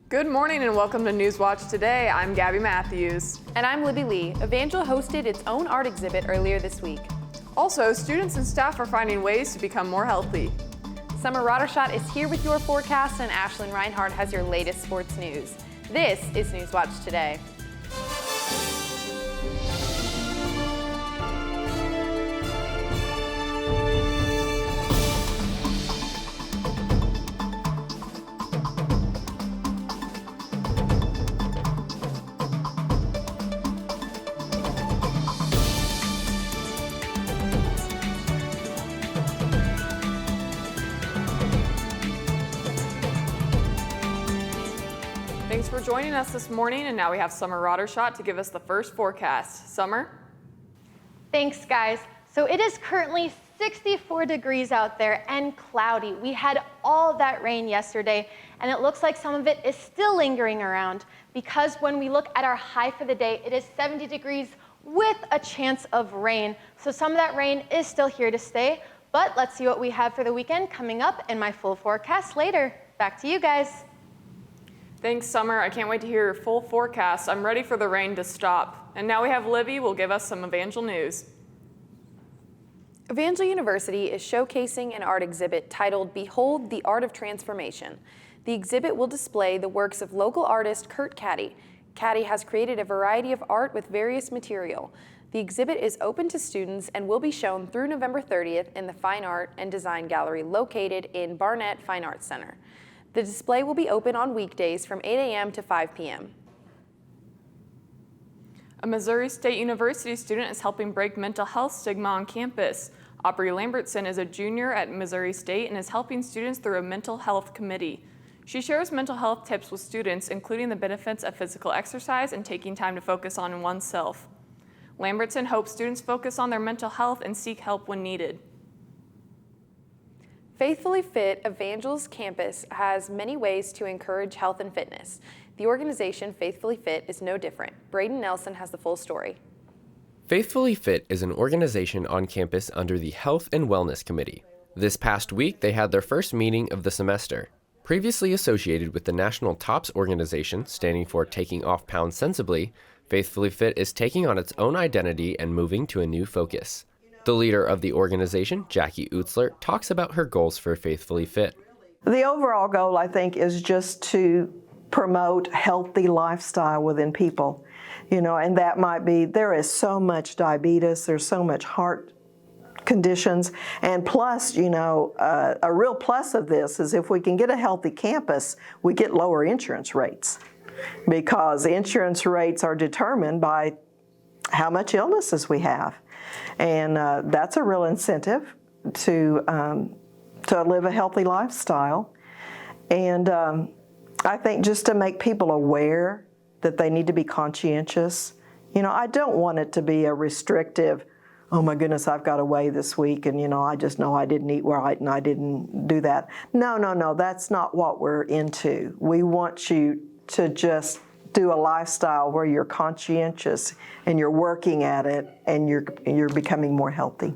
Good morning and welcome to Newswatch Today. I'm Gabby Matthews. And I'm Libby Lee. Evangel hosted its own art exhibit earlier this week. Also, students and staff are finding ways to become more healthy. Summer RADERSCHADT is here with your forecast, and Ashlyn Reinhardt has your latest sports news. This is Newswatch Today. Thanks for joining us this morning, and now we have Summer RADERSCHADT to give us the first forecast. Summer? Thanks, guys. So it is currently 64 degrees out there and cloudy. We had all that rain yesterday, and it looks like some of it is still lingering around because when we look at our high for the day, it is 70 degrees with a chance of rain. So some of that rain is still here to stay, but let's see what we have for the weekend coming up in my full forecast later. Back to you guys. Thanks, Summer. I can't wait to hear your full forecast. I'm ready for the rain to stop. And now we have Libby who will give us some Evangel news. Evangel University is showcasing an art exhibit titled Behold the Art of Transformation. The exhibit will display the works of local artist Kurt Caddy. Caddy has created a variety of art with various material. The exhibit is open to students and will be shown through November 30th in the Fine Art and Design Gallery located in Barnett Fine Arts Center. The display will be open on weekdays from 8 a.m. to 5 p.m. A Missouri State University student is helping break mental health stigma on campus. Aubrey Lambertson is a junior at Missouri State and is helping students through a mental health committee. She shares mental health tips with students, including the benefits of physical exercise and taking time to focus on oneself. Lambertson hopes students focus on their mental health and seek help when needed. Faithfully Fit Evangel's campus has many ways to encourage health and fitness. The organization Faithfully Fit is no different. BRAEDEN Nelson has the full story. Faithfully Fit is an organization on campus under the Health and Wellness Committee. This past week, they had their first meeting of the semester. Previously associated with the National TOPS organization, standing for Taking Off Pounds Sensibly, Faithfully Fit is taking on its own identity and moving to a new focus. The leader of the organization, Jackie Utzler, talks about her goals for Faithfully Fit. The overall goal, I think, is just to promote healthy lifestyle within people. And that might be, there is so much diabetes, there's so much heart conditions, and plus, a real plus of this is if we can get a healthy campus, we get lower insurance rates because insurance rates are determined by how much illnesses we have. And that's a real incentive to live a healthy lifestyle. And I think just to make people aware that they need to be conscientious. I don't want it to be a restrictive, oh my goodness, I've got to weigh this week and I just know I didn't eat right and I didn't do that. No, that's not what we're into. We want you to just do a lifestyle where you're conscientious and you're working at it and you're becoming more healthy.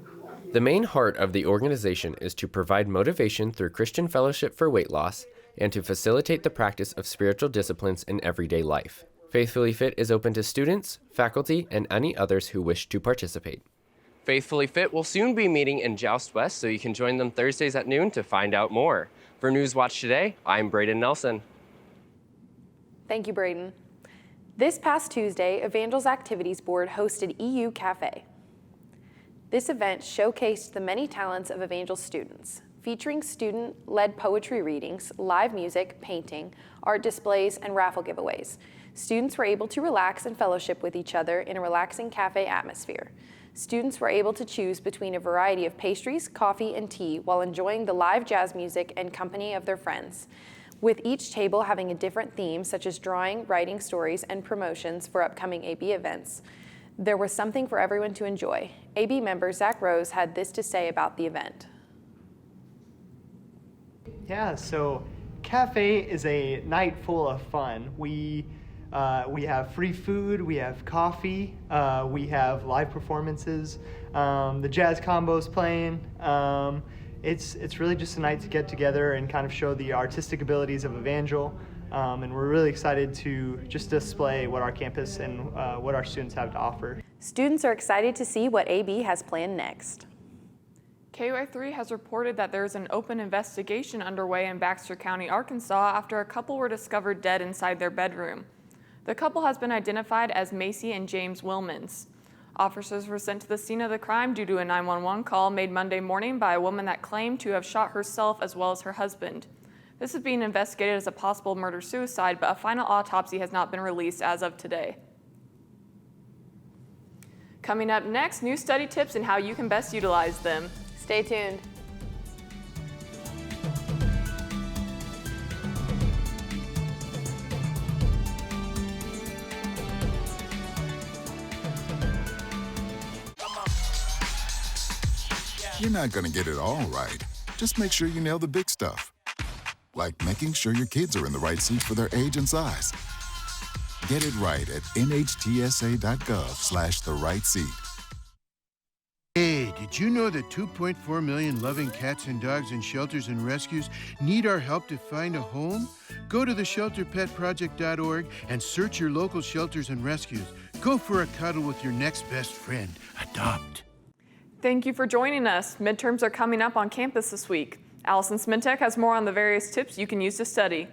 The main heart of the organization is to provide motivation through Christian fellowship for weight loss and to facilitate the practice of spiritual disciplines in everyday life. Faithfully Fit is open to students, faculty, and any others who wish to participate. Faithfully Fit will soon be meeting in Joust West, so you can join them Thursdays at noon to find out more. For Newswatch Today, I'm BRAEDEN Nelson. Thank you, BRAEDEN. This past Tuesday, Evangel's Activities Board hosted EU Cafe. This event showcased the many talents of Evangel's students, featuring student-led poetry readings, live music, painting, art displays, and raffle giveaways. Students were able to relax and fellowship with each other in a relaxing cafe atmosphere. Students were able to choose between a variety of pastries, coffee, and tea while enjoying the live jazz music and company of their friends, with each table having a different theme, such as drawing, writing stories, and promotions for upcoming AB events. There was something for everyone to enjoy. AB member Zach Rose had this to say about the event. Yeah, so cafe is a night full of fun. We have free food, we have coffee, we have live performances, the jazz combo's playing. It's really just a night to get together and kind of show the artistic abilities of Evangel. And we're really excited to just display what our campus and what our students have to offer. Students are excited to see what AB has planned next. KY3 has reported that there is an open investigation underway in Baxter County, Arkansas, after a couple were discovered dead inside their bedroom. The couple has been identified as Macy and James Wilmans. Officers were sent to the scene of the crime due to a 911 call made Monday morning by a woman that claimed to have shot herself as well as her husband. This is being investigated as a possible murder-suicide, but a final autopsy has not been released as of today. Coming up next, new study tips and how you can best utilize them. Stay tuned. You're not going to get it all right. Just make sure you nail the big stuff. Like making sure your kids are in the right seat for their age and size. Get it right at nhtsa.gov/the-right-seat. Hey, did you know that 2.4 million loving cats and dogs in shelters and rescues need our help to find a home? Go to theshelterpetproject.org and search your local shelters and rescues. Go for a cuddle with your next best friend. Adopt. Thank you for joining us. Midterms are coming up on campus this week. Allison SMYNTEK has more on the various tips you can use to study.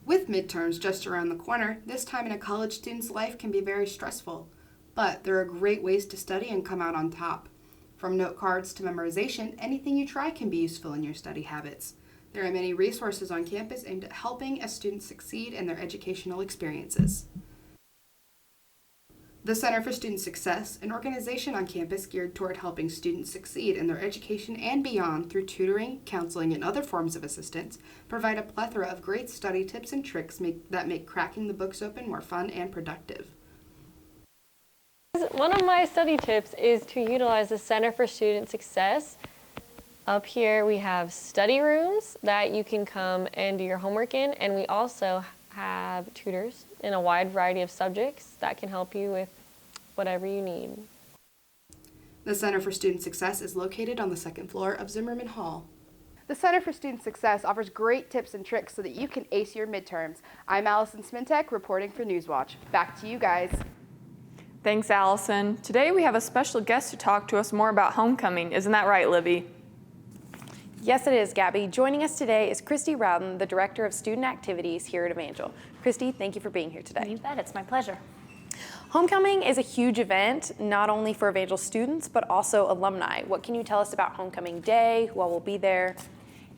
With midterms just around the corner, this time in a college student's life can be very stressful. But there are great ways to study and come out on top. From note cards to memorization, anything you try can be useful in your study habits. There are many resources on campus aimed at helping a student succeed in their educational experiences. The Center for Student Success, an organization on campus geared toward helping students succeed in their education and beyond through tutoring, counseling, and other forms of assistance, provide a plethora of great study tips and tricks that make cracking the books open more fun and productive. One of my study tips is to utilize the Center for Student Success. Up here we have study rooms that you can come and do your homework in, and we also have tutors in a wide variety of subjects that can help you with whatever you need. The Center for Student Success is located on the second floor of Zimmerman Hall. The Center for Student Success offers great tips and tricks so that you can ace your midterms. I'm Allison SMYNTEK reporting for Newswatch. Back to you guys. Thanks, Allison. Today we have a special guest to talk to us more about homecoming. Isn't that right, Libby? Yes, it is, Gabby. Joining us today is Christy Rowden, the Director of Student Activities here at Evangel. Christy, thank you for being here today. You bet, it's my pleasure. Homecoming is a huge event, not only for Evangel students, but also alumni. What can you tell us about Homecoming Day, while we'll be there?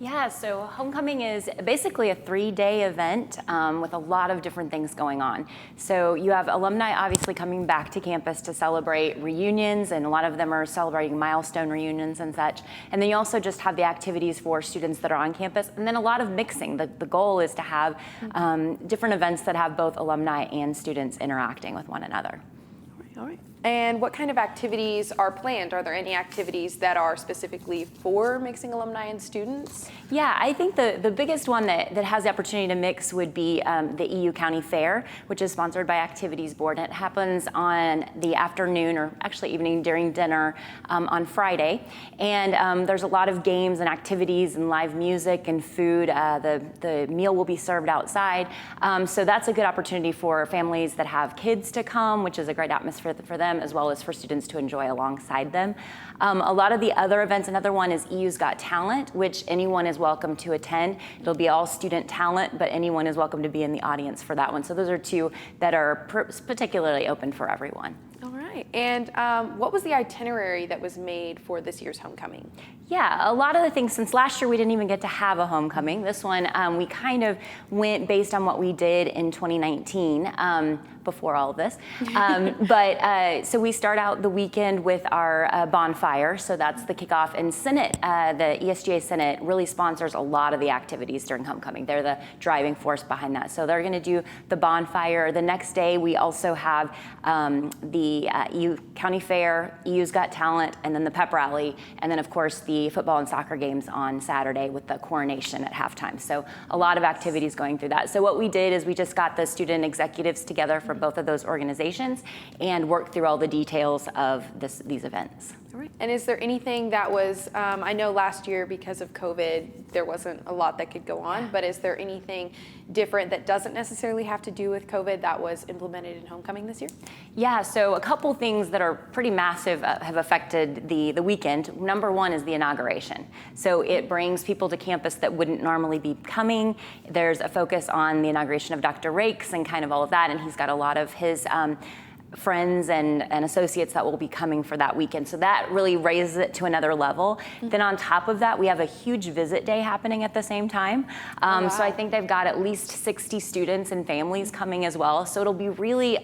Yeah, so homecoming is basically a 3-day event with a lot of different things going on. So you have alumni obviously coming back to campus to celebrate reunions, and a lot of them are celebrating milestone reunions and such. And then you also just have the activities for students that are on campus, and then a lot of mixing. The goal is to have different events that have both alumni and students interacting with one another. All right. And what kind of activities are planned? Are there any activities that are specifically for mixing alumni and students? Yeah, I think the biggest one that has the opportunity to mix would be the EU County Fair, which is sponsored by Activities Board. And it happens on the afternoon, or actually evening during dinner on Friday. And there's a lot of games and activities and live music and food. The meal will be served outside. So that's a good opportunity for families that have kids to come, which is a great atmosphere for them, as well as for students to enjoy alongside them. A lot of the other events, another one is EU's Got Talent, which anyone is welcome to attend. It'll be all student talent, but anyone is welcome to be in the audience for that one. So those are two that are particularly open for everyone. All right. And what was the itinerary that was made for this year's homecoming? Yeah, a lot of the things, since last year we didn't even get to have a homecoming. This one, we kind of went based on what we did in 2019, before all of this. So we start out the weekend with our bonfire, so that's the kickoff. And Senate, the ESGA Senate really sponsors a lot of the activities during homecoming. They're the driving force behind that. So they're gonna do the bonfire. The next day we also have the EU County Fair, EU's Got Talent, and then the pep rally, and then of course the football and soccer games on Saturday with the coronation at halftime. So a lot of activities going through that. So what we did is we just got the student executives together for both of those organizations and worked through all the details of these events. All right. And is there anything that was, I know last year because of COVID, there wasn't a lot that could go on, but is there anything different that doesn't necessarily have to do with COVID that was implemented in homecoming this year? Yeah, so a couple things that are pretty massive have affected the weekend. Number one is the inauguration. So it brings people to campus that wouldn't normally be coming. There's a focus on the inauguration of Dr. Rakes and kind of all of that, and he's got a lot of his friends and associates that will be coming for that weekend. So that really raises it to another level. Then on top of that, we have a huge visit day happening at the same time. So I think they've got at least 60 students and families coming as well. So it'll be really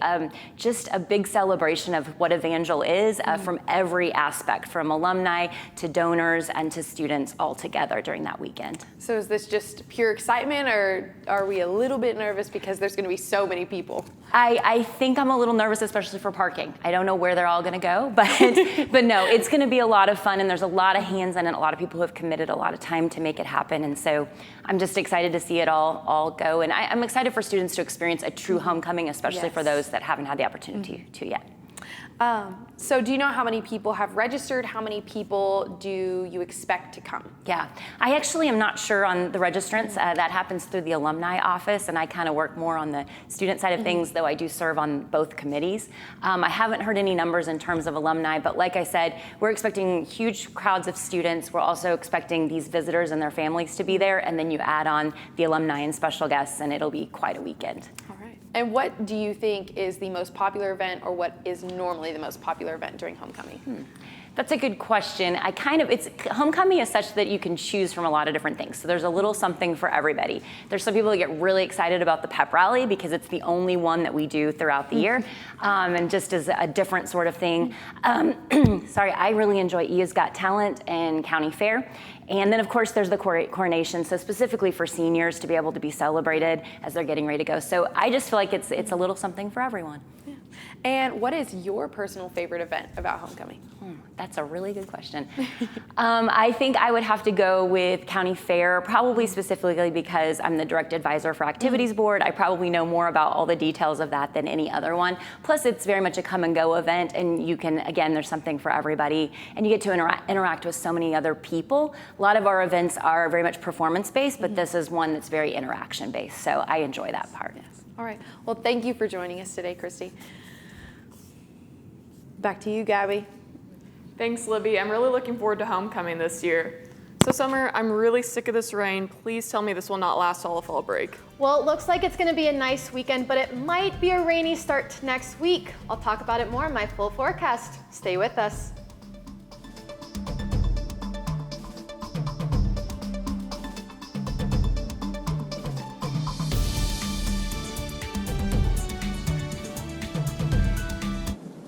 just a big celebration of what Evangel is from every aspect, from alumni to donors and to students all together during that weekend. So is this just pure excitement, or are we a little bit nervous because there's going to be so many people? I think I'm a little nervous, especially for parking. I don't know where they're all going to go, but no, it's going to be a lot of fun, and there's a lot of hands in it, a lot of people who have committed a lot of time to make it happen, and so I'm just excited to see it all go, and I'm excited for students to experience a true homecoming, especially for those that haven't had the opportunity to yet. So do you know how many people have registered? How many people do you expect to come? Yeah, I actually am not sure on the registrants. That happens through the alumni office, and I kind of work more on the student side of things, though I do serve on both committees. I haven't heard any numbers in terms of alumni, but like I said, we're expecting huge crowds of students. We're also expecting these visitors and their families to be there, and then you add on the alumni and special guests, and it'll be quite a weekend. All right. And what do you think is the most popular event, or what is normally the most popular event during homecoming? That's a good question. Homecoming is such that you can choose from a lot of different things. So there's a little something for everybody. There's some people that get really excited about the pep rally because it's the only one that we do throughout the year, and just as a different sort of thing. Sorry, I really enjoy EA's Got Talent and County Fair. And then, of course, there's the coronation, so specifically for seniors to be able to be celebrated as they're getting ready to go. So I just feel like it's a little something for everyone. Yeah. And what is your personal favorite event about homecoming? That's a really good question. I think I would have to go with County Fair, probably specifically because I'm the direct advisor for Activities Board. I probably know more about all the details of that than any other one. Plus, it's very much a come and go event, and you can, again, there's something for everybody, and you get to interact with so many other people. A lot of our events are very much performance-based, but this is one that's very interaction-based, so I enjoy that part. Yes. All right. Well, thank you for joining us today, Christy. Back to you, Gabby. Thanks, Libby. I'm really looking forward to homecoming this year. So Summer, I'm really sick of this rain. Please tell me this will not last all of fall break. Well, it looks like it's going to be a nice weekend, but it might be a rainy start to next week. I'll talk about it more in my full forecast. Stay with us.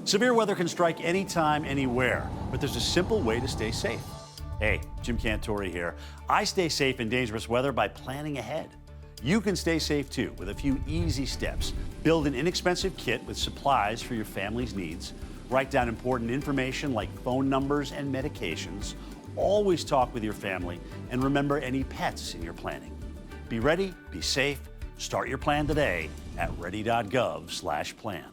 Severe weather can strike anytime, anywhere, but there's a simple way to stay safe. Hey, Jim Cantori here. I stay safe in dangerous weather by planning ahead. You can stay safe too with a few easy steps. Build an inexpensive kit with supplies for your family's needs. Write down important information like phone numbers and medications. Always talk with your family, and remember any pets in your planning. Be ready, be safe. Start your plan today at ready.gov/plan.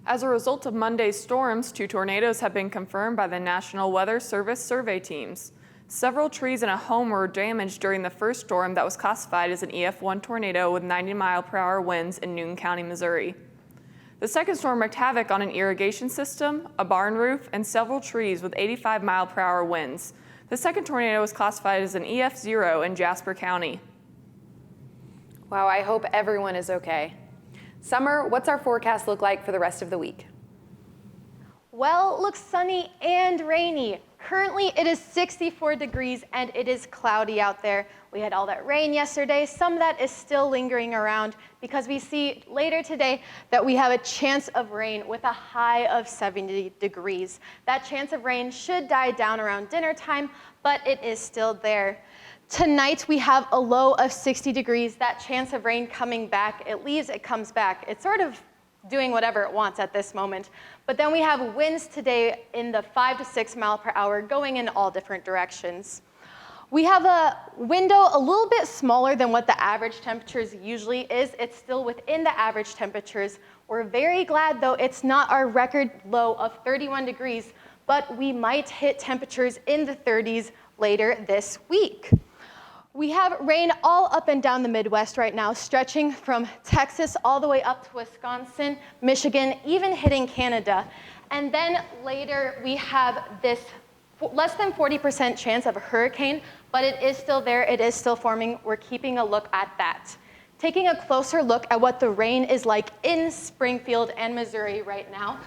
As a result of Monday's storms, 2 tornadoes have been confirmed by the National Weather Service survey teams. Several trees and a home were damaged during the first storm that was classified as an EF1 tornado with 90-mile-per-hour winds in Newton County, Missouri. The second storm wreaked havoc on an irrigation system, a barn roof, and several trees with 85-mile-per-hour winds. The second tornado was classified as an EF0 in Jasper County. Wow, I hope everyone is okay. Summer, what's our forecast look like for the rest of the week? Well, it looks sunny and rainy. Currently, it is 64 degrees and it is cloudy out there. We had all that rain yesterday. Some of that is still lingering around because we see later today that we have a chance of rain with a high of 70 degrees. That chance of rain should die down around dinner time, but it is still there. Tonight, we have a low of 60 degrees. That chance of rain coming back, it leaves, it comes back. It's sort of doing whatever it wants at this moment. But then we have winds today in the 5 to 6 mile per hour going in all different directions. We have a window a little bit smaller than what the average temperatures usually is. It's still within the average temperatures. We're very glad though it's not our record low of 31 degrees, but we might hit temperatures in the 30s later this week. We have rain all up and down the Midwest right now, stretching from Texas all the way up to Wisconsin, Michigan, even hitting Canada. And then later we have this less than 40% chance of a hurricane, but it is still there, it is still forming. We're keeping a look at that. Taking a closer look at what the rain is like in Springfield and Missouri right now,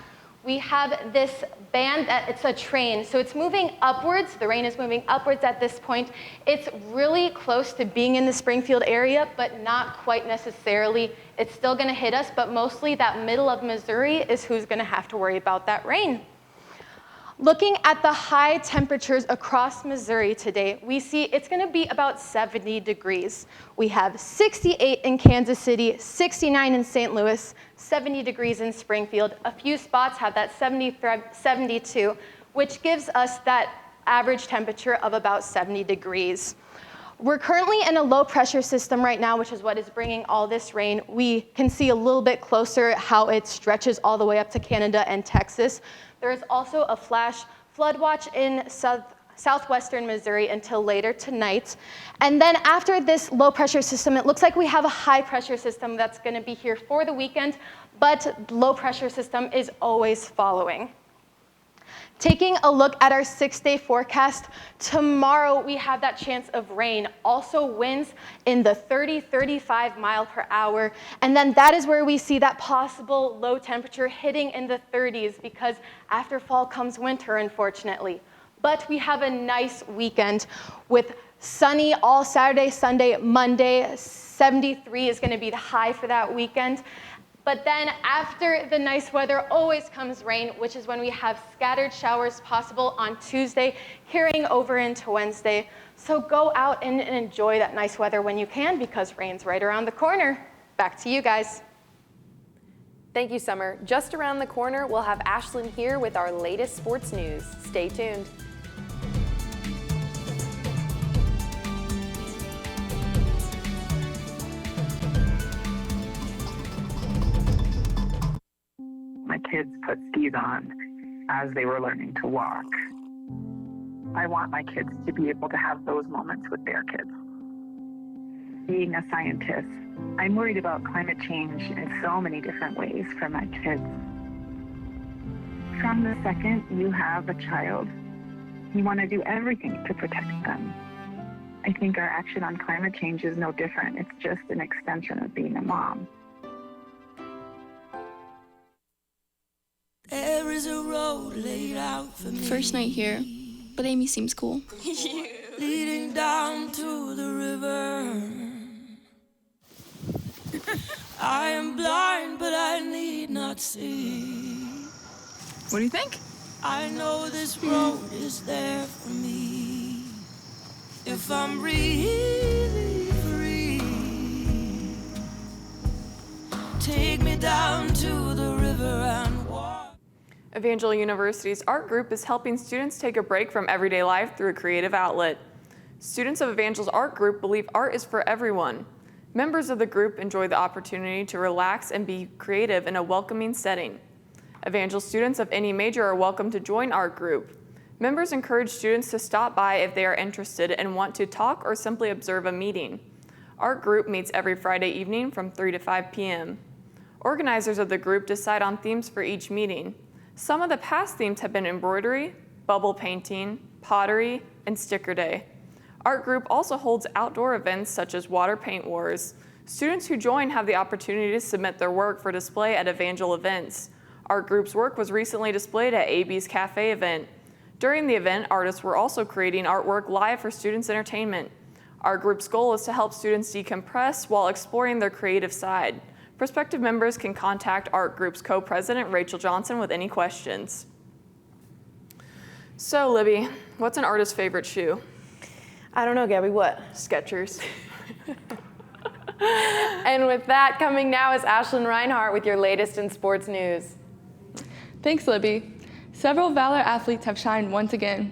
we have this band, it's a train, so it's moving upwards. The rain is moving upwards at this point. It's really close to being in the Springfield area, but not quite necessarily. It's still gonna hit us, but mostly that middle of Missouri is who's gonna have to worry about that rain. Looking at the high temperatures across Missouri today, we see it's gonna be about 70 degrees. We have 68 in Kansas City, 69 in St. Louis, 70 degrees in Springfield. A few spots have that 72, which gives us that average temperature of about 70 degrees. We're currently in a low pressure system right now, which is what is bringing all this rain. We can see a little bit closer how it stretches all the way up to Canada and Texas. There is also a flash flood watch in southwestern Missouri until later tonight. And then after this low pressure system, it looks like we have a high pressure system that's gonna be here for the weekend, but low pressure system is always following. Taking a look at our 6-day forecast, tomorrow we have that chance of rain, also winds in the 30-35 mile per hour, and then that is where we see that possible low temperature hitting in the 30s because after fall comes winter, unfortunately. But we have a nice weekend with sunny all Saturday, Sunday, Monday. 73 is gonna be the high for that weekend. But then after the nice weather always comes rain, which is when we have scattered showers possible on Tuesday, carrying over into Wednesday. So go out and enjoy that nice weather when you can because rain's right around the corner. Back to you guys. Thank you, Summer. Just around the corner, we'll have Ashlyn here with our latest sports news. Stay tuned. My kids put skis on as they were learning to walk. I want my kids to be able to have those moments with their kids. Being a scientist, I'm worried about climate change in so many different ways for my kids. From the second you have a child, you want to do everything to protect them. I think our action on climate change is no different. It's just an extension of being a mom. There is a road laid out for me. First night here, but Amy seems cool. Leading down to the river. I am blind, but I need not see. What do you think? I know this road is there for me. If I'm really free, take me down to the river and walk. Evangel University's art group is helping students take a break from everyday life through a creative outlet. Students of Evangel's art group believe art is for everyone. Members of the group enjoy the opportunity to relax and be creative in a welcoming setting. Evangel students of any major are welcome to join art group. Members encourage students to stop by if they are interested and want to talk or simply observe a meeting. Art group meets every Friday evening from 3 to 5 p.m. Organizers of the group decide on themes for each meeting. Some of the past themes have been embroidery, bubble painting, pottery, and sticker day. Art group also holds outdoor events such as water paint wars. Students who join have the opportunity to submit their work for display at Evangel events. Art group's work was recently displayed at AB's Cafe event. During the event, artists were also creating artwork live for students' entertainment. Our group's goal is to help students decompress while exploring their creative side. Prospective members can contact Art Group's co-president, Rachel Johnson, with any questions. So, Libby, what's an artist's favorite shoe? I don't know, Gabby, what? Skechers. And with that, coming now is Ashlyn Reinhart with your latest in sports news. Thanks, Libby. Several Valor athletes have shined once again.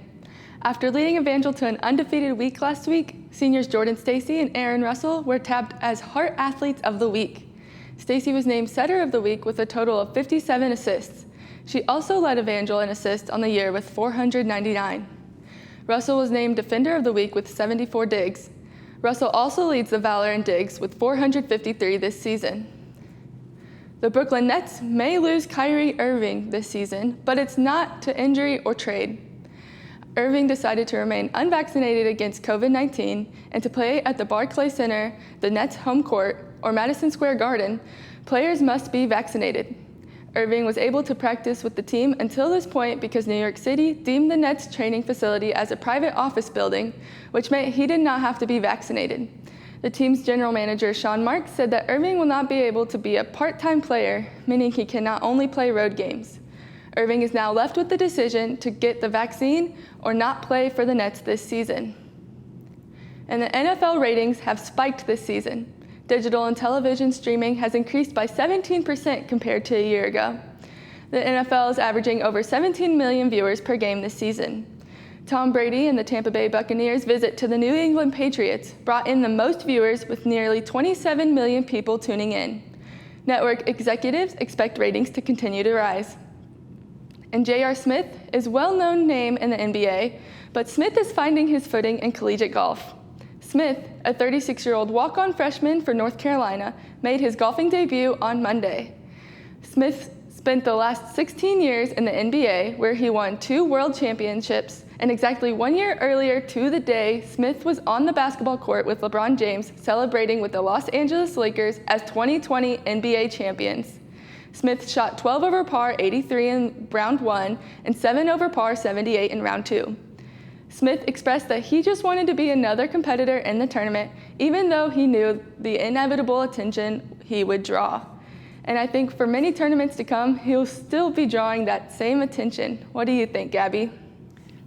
After leading Evangel to an undefeated week last week, seniors Jordan Stacy and Aaron Russell were tabbed as Heart Athletes of the Week. Stacy was named Setter of the Week with a total of 57 assists. She also led Evangel in assists on the year with 499. Russell was named Defender of the Week with 74 digs. Russell also leads the Valor in digs with 453 this season. The Brooklyn Nets may lose Kyrie Irving this season, but it's not to injury or trade. Irving decided to remain unvaccinated against COVID-19 and to play at the Barclays Center, the Nets' home court, or Madison Square Garden. Players must be vaccinated. Irving was able to practice with the team until this point because New York City deemed the Nets training facility as a private office building, which meant he did not have to be vaccinated. The team's general manager, Sean Marks, said that Irving will not be able to be a part-time player, meaning he cannot only play road games. Irving is now left with the decision to get the vaccine or not play for the Nets this season. And the NFL ratings have spiked this season. Digital and television streaming has increased by 17% compared to a year ago. The NFL is averaging over 17 million viewers per game this season. Tom Brady and the Tampa Bay Buccaneers' visit to the New England Patriots brought in the most viewers with nearly 27 million people tuning in. Network executives expect ratings to continue to rise. And J.R. Smith is a well-known name in the NBA, but Smith is finding his footing in collegiate golf. Smith, a 36-year-old walk-on freshman for North Carolina, made his golfing debut on Monday. Smith spent the last 16 years in the NBA, where he won 2 world championships, and exactly 1 year earlier to the day, Smith was on the basketball court with LeBron James celebrating with the Los Angeles Lakers as 2020 NBA champions. Smith shot 12 over par 83 in round 1 and 7 over par 78 in round 2. Smith expressed that he just wanted to be another competitor in the tournament, even though he knew the inevitable attention he would draw. And I think for many tournaments to come, he'll still be drawing that same attention. What do you think, Gabby?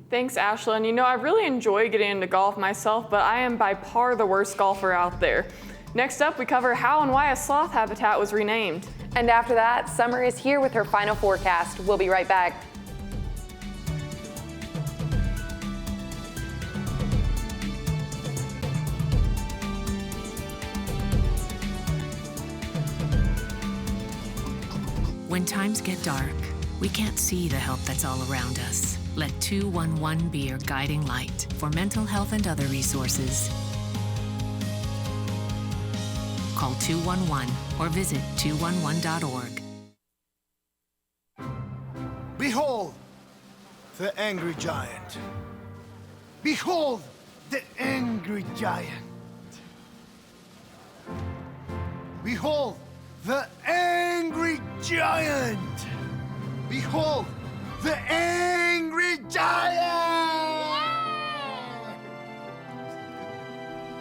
Thanks, Ashlyn. You know, I really enjoy getting into golf myself, but I am by far the worst golfer out there. Next up, we cover how and why a sloth habitat was renamed. And after that, Summer is here with her final forecast. We'll be right back. When times get dark, we can't see the help that's all around us. Let 211 be your guiding light for mental health and other resources. Call 211 or visit 211.org. Behold, the angry giant. Behold, the angry giant. Behold, the angry giant. Behold, the angry giant.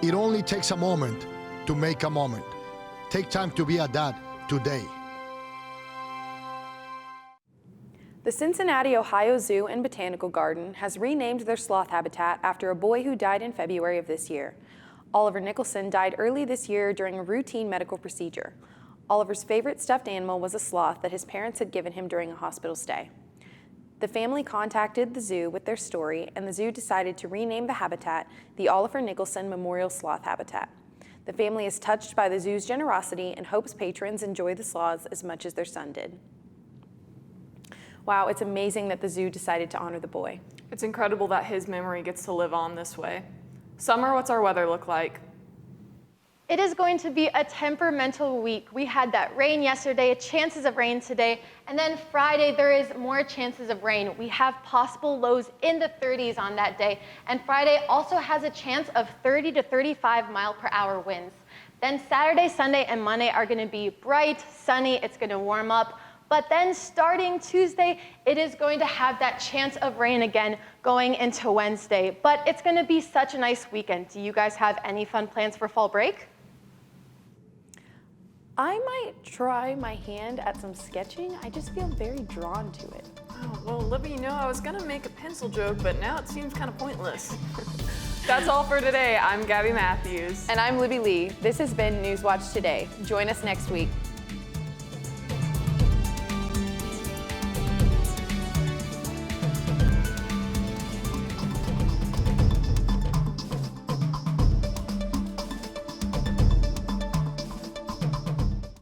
It only takes a moment to make a moment. Take time to be a dad today. The Cincinnati, Ohio Zoo and Botanical Garden has renamed their sloth habitat after a boy who died in February of this year. Oliver Nicholson died early this year during a routine medical procedure. Oliver's favorite stuffed animal was a sloth that his parents had given him during a hospital stay. The family contacted the zoo with their story, and the zoo decided to rename the habitat the Oliver Nicholson Memorial Sloth Habitat. The family is touched by the zoo's generosity and hopes patrons enjoy the sloths as much as their son did. Wow, it's amazing that the zoo decided to honor the boy. It's incredible that his memory gets to live on this way. Summer, what's our weather look like? It is going to be a temperamental week. We had that rain yesterday, chances of rain today, and then Friday there is more chances of rain. We have possible lows in the 30s on that day, and Friday also has a chance of 30 to 35 mile-per-hour winds. Then Saturday, Sunday, and Monday are going to be bright, sunny, it's going to warm up, but But then starting Tuesday, it is going to have that chance of rain again going into Wednesday. But it's going to be such a nice weekend. Do you guys have any fun plans for fall break? I might try my hand at some sketching. I just feel very drawn to it. Oh, well, Libby, you know, I was gonna make a pencil joke, but now it seems kind of pointless. That's all for today. I'm Gabby Matthews. And I'm Libby Lee. This has been Newswatch Today. Join us next week.